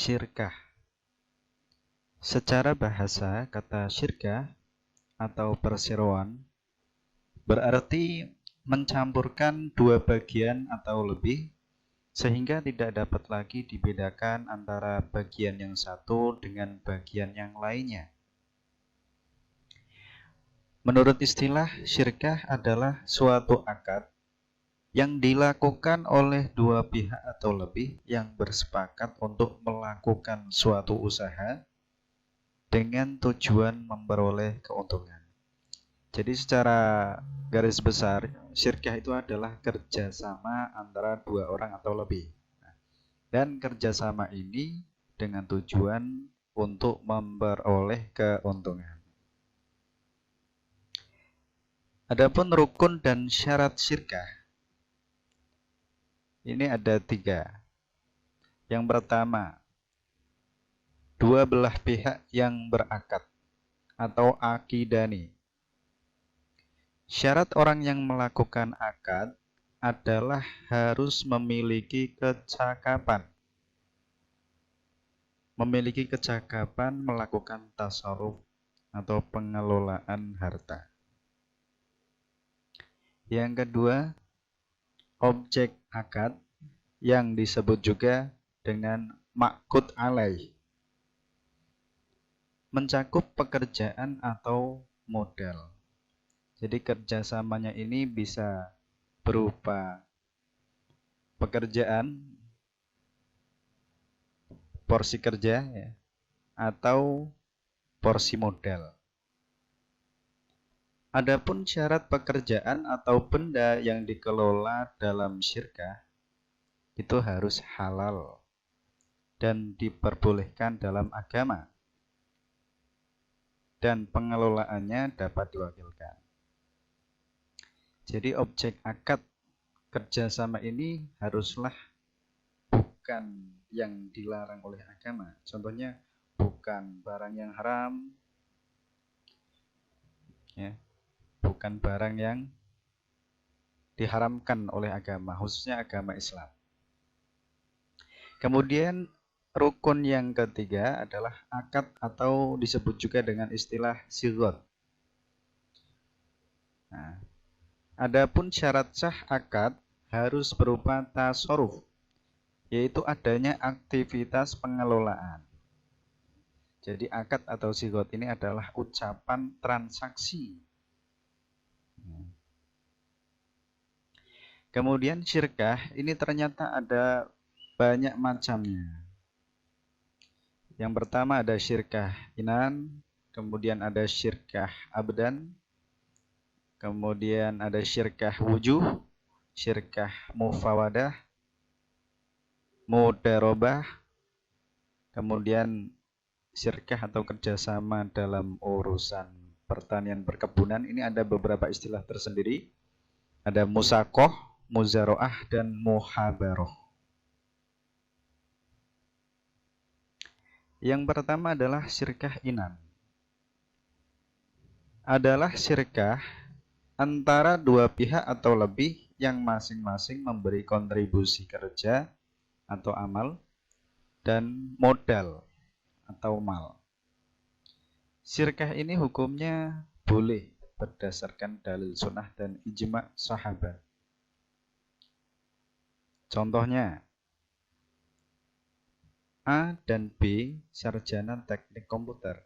Syirkah. Secara bahasa, kata syirkah atau perseroan berarti mencampurkan dua bagian atau lebih sehingga tidak dapat lagi dibedakan antara bagian yang satu dengan bagian yang lainnya. Menurut istilah, syirkah adalah suatu akad yang dilakukan oleh dua pihak atau lebih yang bersepakat untuk melakukan suatu usaha dengan tujuan memperoleh keuntungan. Jadi secara garis besar, syirkah itu adalah kerjasama antara dua orang atau lebih. Dan kerjasama ini dengan tujuan untuk memperoleh keuntungan. Adapun rukun dan syarat syirkah, ini ada 3. Yang pertama, dua belah pihak yang berakad atau akidani. Syarat orang yang melakukan akad adalah harus memiliki kecakapan. Memiliki kecakapan melakukan tasarruf atau pengelolaan harta. Yang kedua, objek akad yang disebut juga dengan maqud alaih, mencakup pekerjaan atau modal. Jadi kerjasamanya ini bisa berupa pekerjaan, porsi kerja, ya, atau porsi modal. Adapun syarat pekerjaan atau benda yang dikelola dalam syirkah itu harus halal dan diperbolehkan dalam agama, dan pengelolaannya dapat diwakilkan. Jadi objek akad kerjasama ini haruslah bukan yang dilarang oleh agama. Contohnya bukan barang yang haram, ya, bukan barang yang diharamkan oleh agama, khususnya agama Islam. Kemudian rukun yang ketiga adalah akad atau disebut juga dengan istilah sighah. Nah, adapun syarat sah akad harus berupa tasarruf, yaitu adanya aktivitas pengelolaan. Jadi akad atau sighah ini adalah ucapan transaksi. Kemudian syirkah ini ternyata ada banyak macamnya. Yang pertama ada syirkah inan, kemudian ada syirkah abdan, kemudian ada syirkah wujuh, syirkah mufawadah, mudarobah, kemudian syirkah atau kerjasama dalam urusan pertanian perkebunan. Ini ada beberapa istilah tersendiri. Ada musakoh, muzaroah, dan muhabaroh. Yang pertama adalah syirkah inan. Adalah syirkah antara dua pihak atau lebih yang masing-masing memberi kontribusi kerja atau amal dan modal atau mal. Syirkah ini hukumnya boleh berdasarkan dalil sunnah dan ijma' sahabat. Contohnya, A dan B sarjana teknik komputer.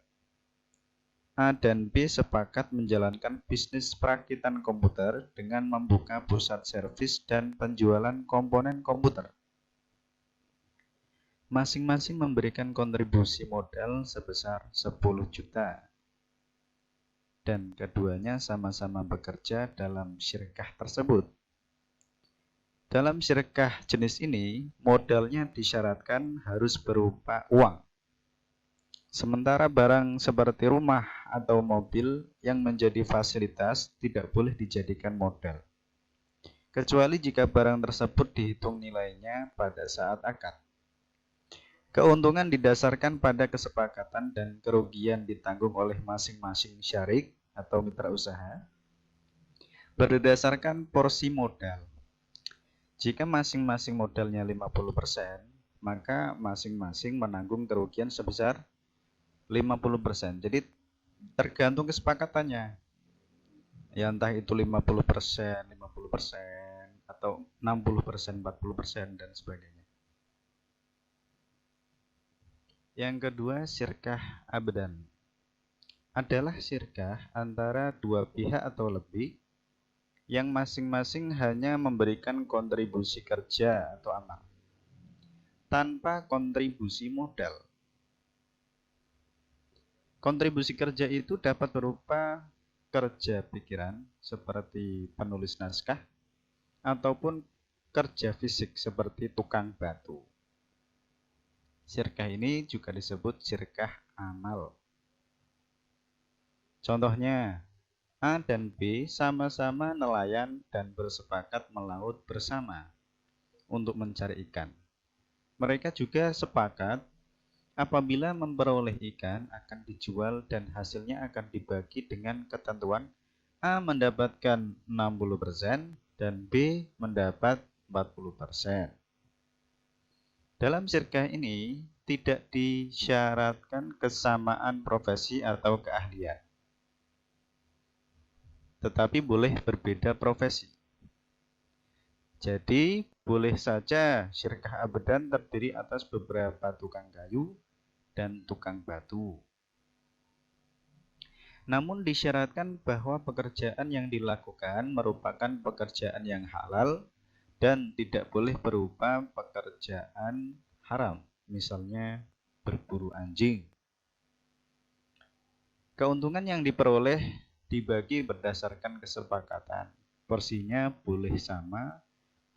A dan B sepakat menjalankan bisnis perakitan komputer dengan membuka pusat servis dan penjualan komponen komputer. Masing-masing memberikan kontribusi modal sebesar 10 juta. Dan keduanya sama-sama bekerja dalam syirkah tersebut. Dalam syirkah jenis ini, modalnya disyaratkan harus berupa uang. Sementara barang seperti rumah atau mobil yang menjadi fasilitas tidak boleh dijadikan modal, kecuali jika barang tersebut dihitung nilainya pada saat akad. Keuntungan didasarkan pada kesepakatan dan kerugian ditanggung oleh masing-masing syarik atau mitra usaha berdasarkan porsi modal. Jika masing-masing modalnya 50%, maka masing-masing menanggung kerugian sebesar 50%. Jadi tergantung kesepakatannya. Ya entah itu 50%, 50%, atau 60%, 40%, dan sebagainya. Yang kedua, syirkah abdan. Adalah syirkah antara dua pihak atau lebih yang masing-masing hanya memberikan kontribusi kerja atau amal tanpa kontribusi modal. Kontribusi kerja itu dapat berupa kerja pikiran seperti penulis naskah ataupun kerja fisik seperti tukang batu. Syirkah ini juga disebut syirkah amal. Contohnya, A dan B sama-sama nelayan dan bersepakat melaut bersama untuk mencari ikan. Mereka juga sepakat apabila memperoleh ikan akan dijual dan hasilnya akan dibagi dengan ketentuan A mendapatkan 60% dan B mendapat 40%. Dalam syirkah ini tidak disyaratkan kesamaan profesi atau keahlian, tetapi boleh berbeda profesi. Jadi boleh saja syirkah abdan terdiri atas beberapa tukang kayu dan tukang batu. Namun disyaratkan bahwa pekerjaan yang dilakukan merupakan pekerjaan yang halal dan tidak boleh berupa pekerjaan haram, misalnya berburu anjing. Keuntungan yang diperoleh dibagi berdasarkan kesepakatan. Porsinya boleh sama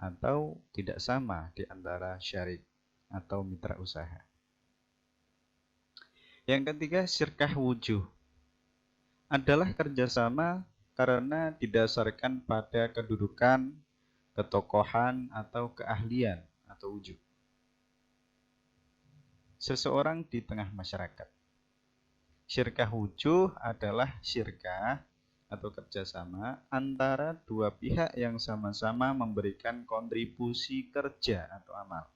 atau tidak sama di antara syarik atau mitra usaha. Yang ketiga, syirkah wujuh adalah kerjasama karena didasarkan pada kedudukan, ketokohan, atau keahlian atau wujud seseorang di tengah masyarakat. Syirkah wujuh adalah syirkah atau kerjasama antara dua pihak yang sama-sama memberikan kontribusi kerja atau amal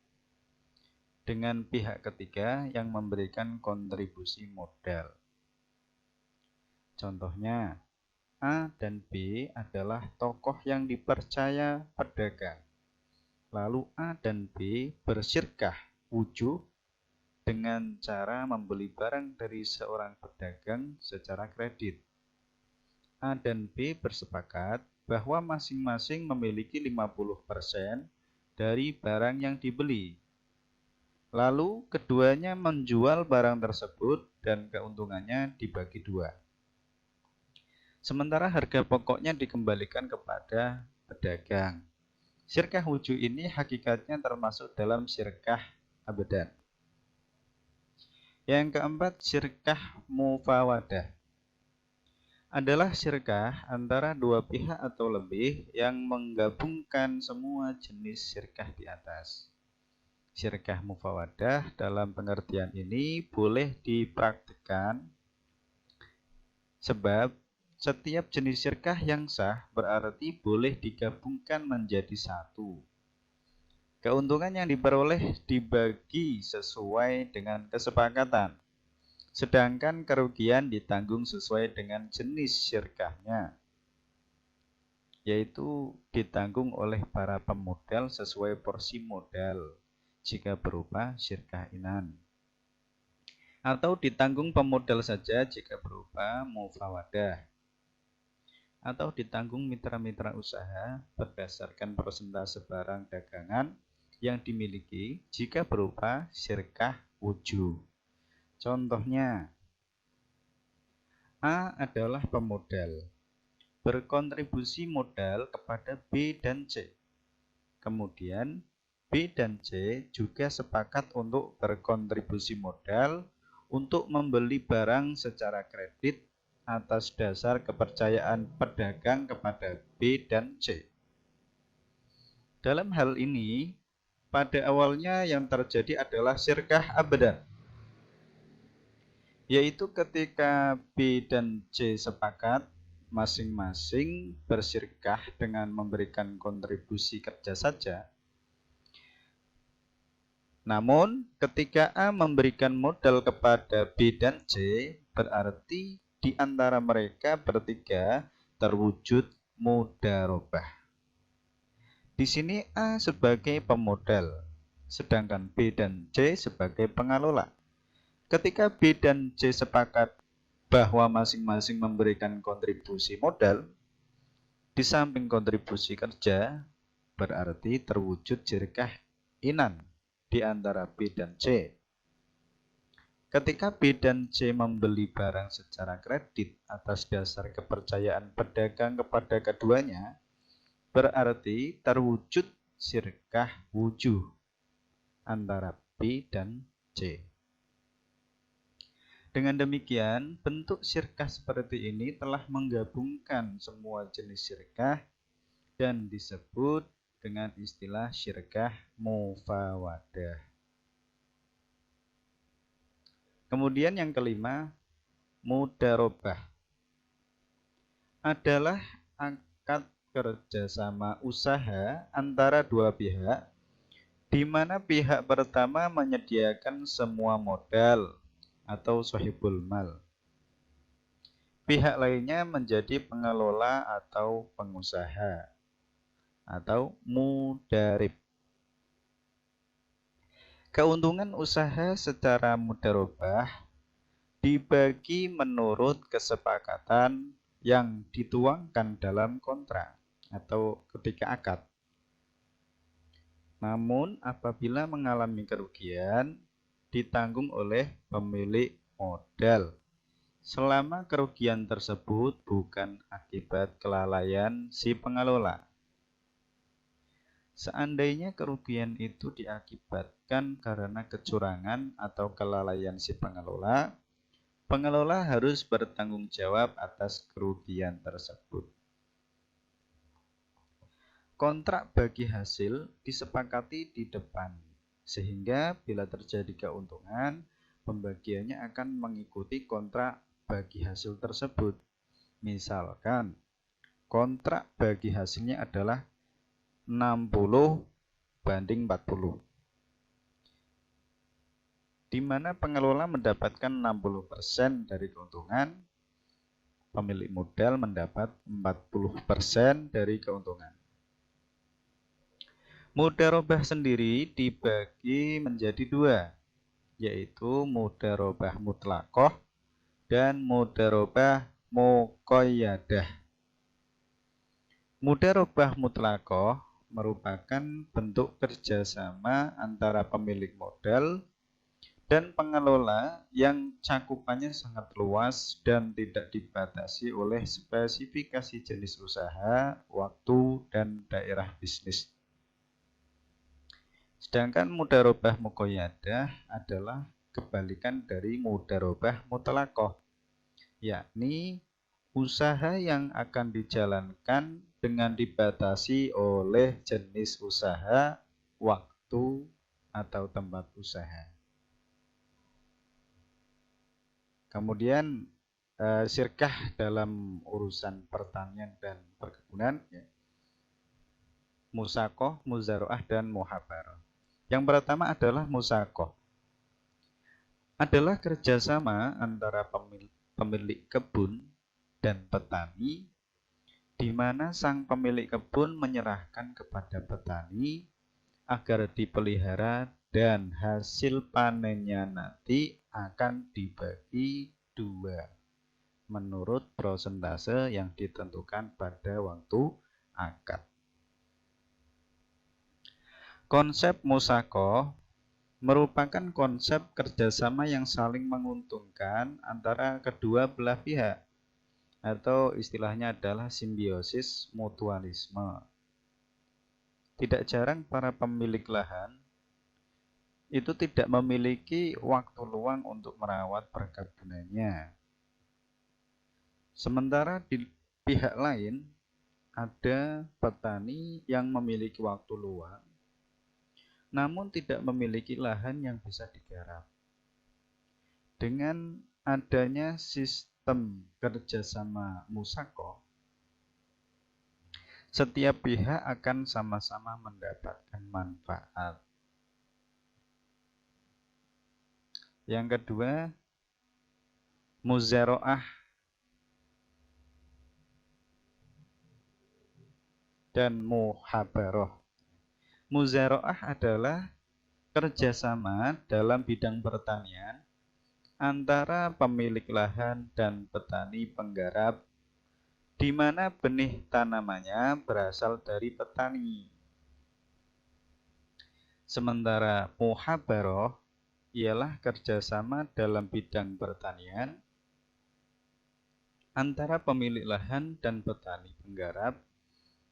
dengan pihak ketiga yang memberikan kontribusi modal. Contohnya, A dan B adalah tokoh yang dipercaya pedagang. Lalu A dan B bersyirkah wujuh dengan cara membeli barang dari seorang pedagang secara kredit. A dan B bersepakat bahwa masing-masing memiliki 50% dari barang yang dibeli. Lalu keduanya menjual barang tersebut dan keuntungannya dibagi dua. Sementara harga pokoknya dikembalikan kepada pedagang. Syirkah wujuh ini hakikatnya termasuk dalam syirkah abdan. Yang keempat, syirkah mufawadah adalah syirkah antara dua pihak atau lebih yang menggabungkan semua jenis syirkah di atas. Syirkah mufawadah dalam pengertian ini boleh dipraktikkan sebab setiap jenis syirkah yang sah berarti boleh digabungkan menjadi satu. Keuntungan yang diperoleh dibagi sesuai dengan kesepakatan, sedangkan kerugian ditanggung sesuai dengan jenis syirkahnya, yaitu ditanggung oleh para pemodal sesuai porsi modal jika berupa syirkah inan, atau ditanggung pemodal saja jika berupa mufawadah, atau ditanggung mitra-mitra usaha berdasarkan persentase barang dagangan yang dimiliki jika berupa syirkah wujuh. Contohnya, A adalah pemodal, berkontribusi modal kepada B dan C. Kemudian B dan C juga sepakat untuk berkontribusi modal untuk membeli barang secara kredit atas dasar kepercayaan pedagang kepada B dan C. Dalam hal ini, pada awalnya yang terjadi adalah syirkah abdan, yaitu ketika B dan C sepakat masing-masing bersyirkah dengan memberikan kontribusi kerja saja, Namun, ketika A memberikan modal kepada B dan C, berarti di antara mereka bertiga terwujud mudharabah. Di sini A sebagai pemodal, sedangkan B dan C sebagai pengelola. Ketika B dan C sepakat bahwa masing-masing memberikan kontribusi modal, di samping kontribusi kerja, berarti terwujud jirkah inan di antara B dan C. Ketika B dan C membeli barang secara kredit atas dasar kepercayaan pedagang kepada keduanya, berarti terwujud sirkah wujuh antara B dan C. Dengan demikian, bentuk sirkah seperti ini telah menggabungkan semua jenis sirkah dan disebut dengan istilah syirkah mufawadah. Kemudian yang kelima, mudharabah adalah akad kerjasama usaha antara dua pihak, di mana pihak pertama menyediakan semua modal atau sahibul mal. Pihak lainnya menjadi pengelola atau pengusaha atau mudharib. Keuntungan usaha secara mudharabah dibagi menurut kesepakatan yang dituangkan dalam kontrak atau ketika akad. Namun apabila mengalami kerugian, ditanggung oleh pemilik modal selama kerugian tersebut bukan akibat kelalaian si pengelola. Seandainya kerugian itu diakibatkan karena kecurangan atau kelalaian si pengelola, pengelola harus bertanggung jawab atas kerugian tersebut. Kontrak bagi hasil disepakati di depan, sehingga bila terjadi keuntungan, pembagiannya akan mengikuti kontrak bagi hasil tersebut. Misalkan, kontrak bagi hasilnya adalah 60/40, di mana pengelola mendapatkan 60% dari keuntungan, pemilik modal mendapat 40% dari keuntungan. Mudharabah sendiri dibagi menjadi dua, yaitu mudharabah mutlaqah dan mudharabah muqayyadah. Mudharabah mutlaqah merupakan bentuk kerjasama antara pemilik modal dan pengelola yang cakupannya sangat luas dan tidak dibatasi oleh spesifikasi jenis usaha, waktu, dan daerah bisnis. Sedangkan mudharabah muqayyadah adalah kebalikan dari mudharabah mutlaqah, yakni usaha yang akan dijalankan dengan dibatasi oleh jenis usaha, waktu, atau tempat usaha. Kemudian syirkah dalam urusan pertanian dan perkebunan, musaqah, muzara'ah, dan muhabarah. Yang pertama adalah musaqah. Adalah kerjasama antara pemilik kebun dan petani, di mana sang pemilik kebun menyerahkan kepada petani agar dipelihara dan hasil panennya nanti akan dibagi dua menurut prosentase yang ditentukan pada waktu akad. Konsep musaqah merupakan konsep kerjasama yang saling menguntungkan antara kedua belah pihak, atau istilahnya adalah simbiosis mutualisme. Tidak jarang para pemilik lahan itu tidak memiliki waktu luang untuk merawat perkebunannya. Sementara di pihak lain ada petani yang memiliki waktu luang namun tidak memiliki lahan yang bisa digarap. Dengan adanya sistem kerjasama musaqah, setiap pihak akan sama-sama mendapatkan manfaat. Yang kedua, muzaraah dan muhabarah. Muzaraah adalah kerjasama dalam bidang pertanian antara pemilik lahan dan petani penggarap, di mana benih tanamannya berasal dari petani. Sementara muhabarah ialah kerjasama dalam bidang pertanian antara pemilik lahan dan petani penggarap,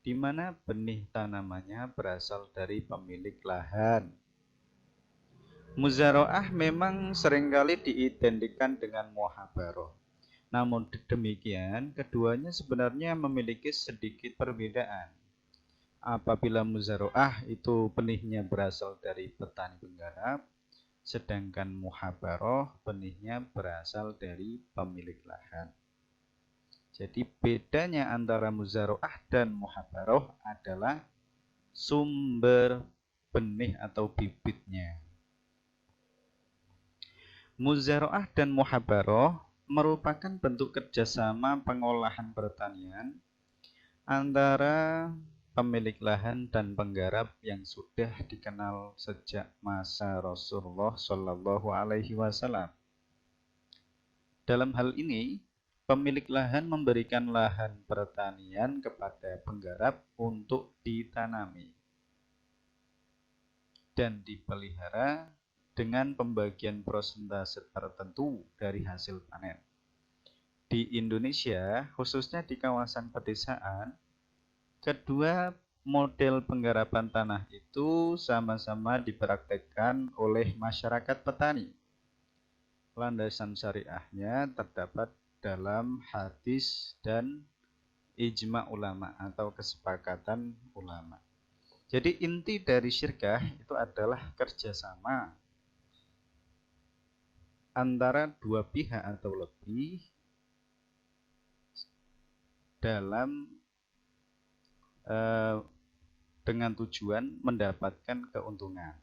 di mana benih tanamannya berasal dari pemilik lahan. Muzaraah memang seringkali diidentikan dengan muhabarah. Namun demikian, keduanya sebenarnya memiliki sedikit perbedaan. Apabila muzaraah itu benihnya berasal dari petani penggarap, sedangkan muhabarah benihnya berasal dari pemilik lahan. Jadi bedanya antara muzaraah dan muhabarah adalah sumber benih atau bibitnya. Muzaraah dan muhabarah merupakan bentuk kerjasama pengolahan pertanian antara pemilik lahan dan penggarap yang sudah dikenal sejak masa Rasulullah Shallallahu Alaihi Wasallam. Dalam hal ini, pemilik lahan memberikan lahan pertanian kepada penggarap untuk ditanami dan dipelihara dengan pembagian persentase tertentu dari hasil panen. Di Indonesia, khususnya di kawasan pedesaan, kedua model penggarapan tanah itu sama-sama dipraktekkan oleh masyarakat petani. Landasan syariahnya terdapat dalam hadis dan ijma ulama atau kesepakatan ulama. Jadi inti dari syirkah itu adalah kerjasama antara dua pihak atau lebih dalam dengan tujuan mendapatkan keuntungan.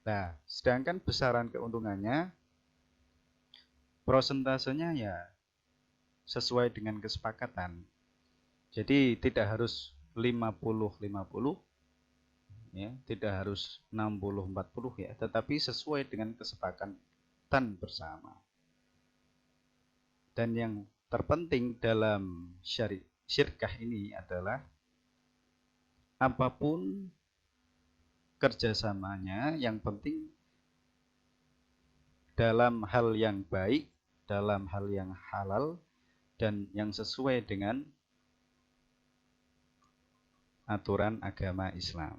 Nah, sedangkan besaran keuntungannya prosentasenya ya sesuai dengan kesepakatan. Jadi tidak harus 50-50 ya, tidak harus 60-40 ya, tetapi sesuai dengan kesepakatan bersama. Dan yang terpenting dalam syirkah ini adalah apapun kerjasamanya, yang penting dalam hal yang baik, dalam hal yang halal, dan yang sesuai dengan aturan agama Islam.